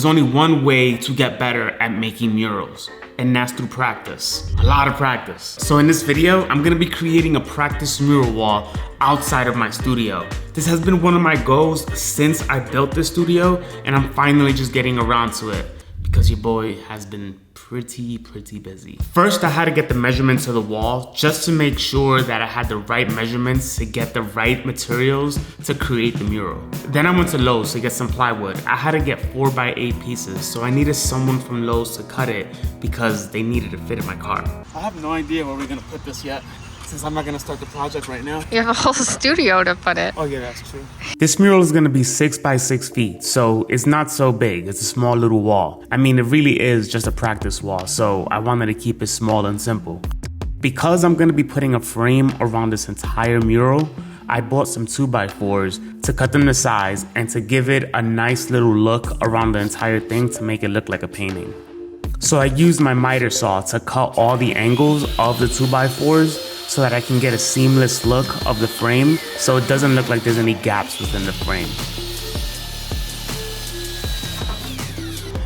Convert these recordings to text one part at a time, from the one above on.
There's only one way to get better at making murals, and that's through practice. A lot of practice. So in this video, I'm gonna be creating a practice mural wall outside of my studio. This has been one of my goals since I built this studio, and I'm finally just getting around to it because your boy has been pretty busy. First, I had to get the measurements of the wall just to make sure that I had the right measurements to get the right materials to create the mural. Then I went to Lowe's to get some plywood. I had to get 4x8 pieces, so I needed someone from Lowe's to cut it because they needed to fit in my car. I have no idea where we're gonna put this yet, since I'm not gonna start the project right now. You have a whole studio to put it. Oh yeah, that's true. This mural is gonna be 6x6 feet, so it's not so big. It's a small little wall. I mean, it really is just a practice wall, so I wanted to keep it small and simple. Because I'm gonna be putting a frame around this entire mural, I bought some 2x4s to cut them to size and to give it a nice little look around the entire thing to make it look like a painting. So I used my miter saw to cut all the angles of the 2x4s so that I can get a seamless look of the frame so it doesn't look like there's any gaps within the frame.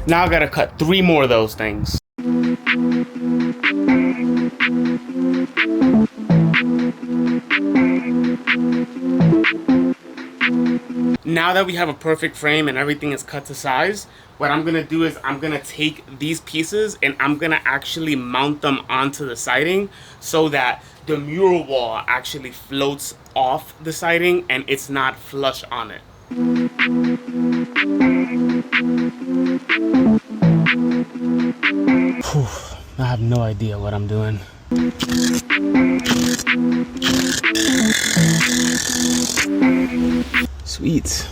Now I gotta cut 3 more of those things. Now that we have a perfect frame and everything is cut to size, what I'm gonna do is I'm gonna take these pieces and I'm gonna actually mount them onto the siding so that the mural wall actually floats off the siding and it's not flush on it. Whew, I have no idea what I'm doing. Sweet.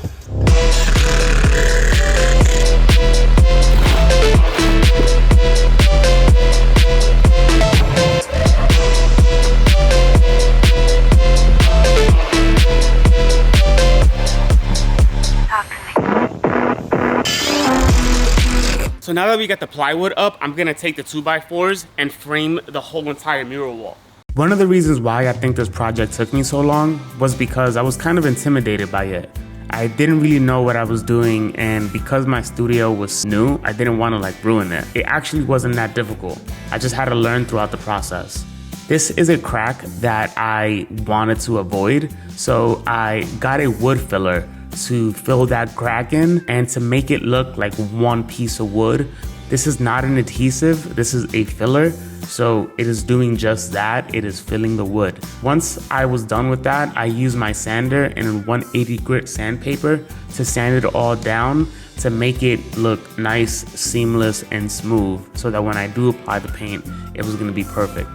So now that we got the plywood up, I'm gonna take the 2x4s and frame the whole entire mural wall. One of the reasons why I think this project took me so long was because I was kind of intimidated by it. I didn't really know what I was doing, and because my studio was new, I didn't want to ruin it. It actually wasn't that difficult. I just had to learn throughout the process. This is a crack that I wanted to avoid, so I got a wood filler to fill that crack in and to make it look like one piece of wood. This is not an adhesive, this is a filler, so it is doing just that. It is filling the wood. Once I was done with that, I used my sander and 180 grit sandpaper to sand it all down to make it look nice, seamless, and smooth so that when I do apply the paint, it was gonna be perfect.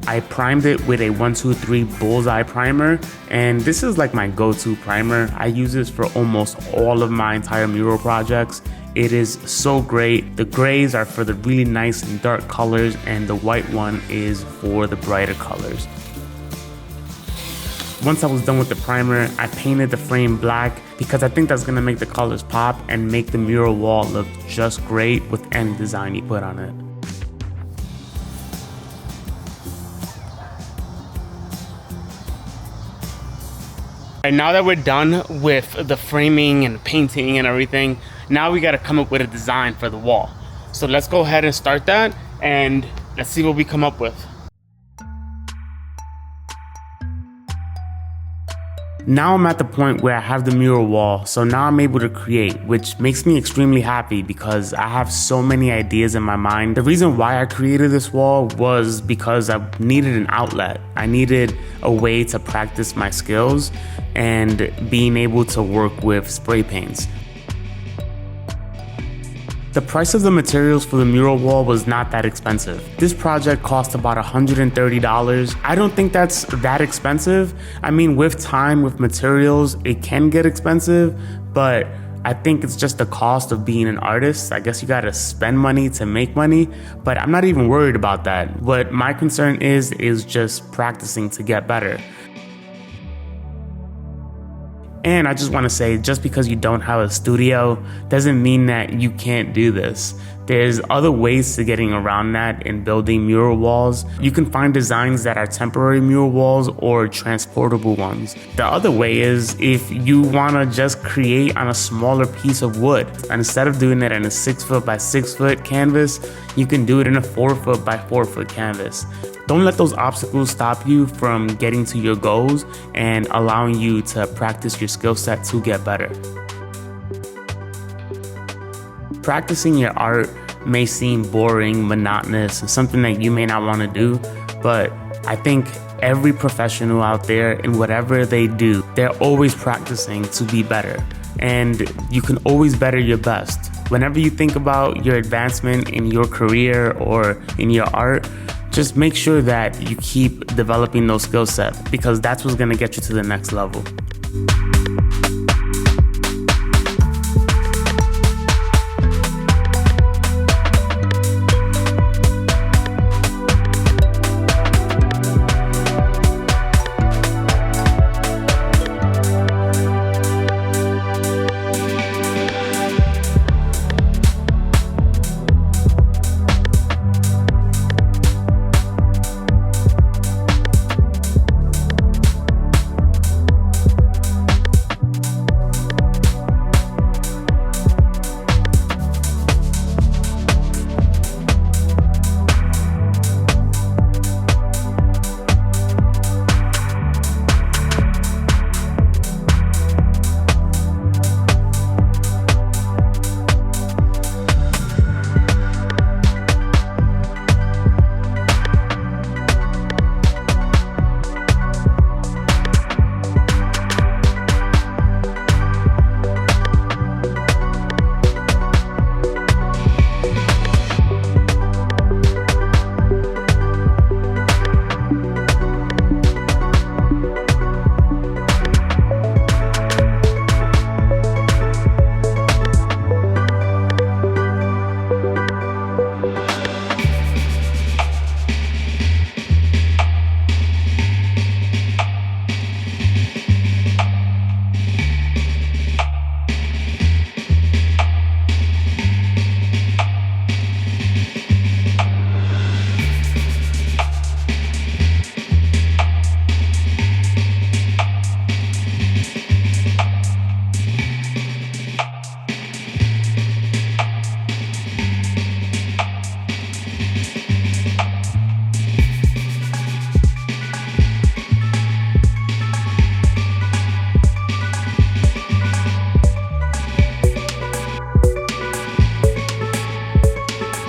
I primed it with a 123 bullseye primer, and this is like my go-to primer. I use this for almost all of my entire mural projects. It is so great. The grays are for the really nice and dark colors, and the white one is for the brighter colors. Once I was done with the primer, I painted the frame black because I think that's gonna make the colors pop and make the mural wall look just great with any design you put on it. And now that we're done with the framing and painting and everything, now we gotta come up with a design for the wall. So let's go ahead and start that and let's see what we come up with. Now I'm at the point where I have the mural wall, so now I'm able to create, which makes me extremely happy because I have so many ideas in my mind. The reason why I created this wall was because I needed an outlet. I needed a way to practice my skills and being able to work with spray paints. The price of the materials for the mural wall was not that expensive. This project cost about $130. I don't think that's that expensive. I mean, with time, with materials, it can get expensive, but I think it's just the cost of being an artist. I guess you gotta spend money to make money, but I'm not even worried about that. What my concern is just practicing to get better. And I just want to say, just because you don't have a studio doesn't mean that you can't do this. There's other ways to getting around that in building mural walls. You can find designs that are temporary mural walls or transportable ones. The other way is if you want to just create on a smaller piece of wood. And instead of doing it in a 6 foot by 6 foot canvas, you can do it in a 4 foot by 4 foot canvas. Don't let those obstacles stop you from getting to your goals and allowing you to practice your skill set to get better. Practicing your art may seem boring, monotonous, and something that you may not want to do, but I think every professional out there, in whatever they do, they're always practicing to be better. And you can always better your best. Whenever you think about your advancement in your career or in your art, just make sure that you keep developing those skill sets, because that's what's going to get you to the next level.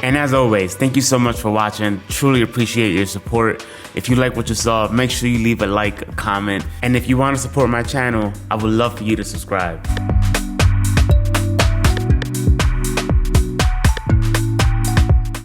And as always, thank you so much for watching. Truly appreciate your support. If you like what you saw, make sure you leave a like, a comment. And if you want to support my channel, I would love for you to subscribe.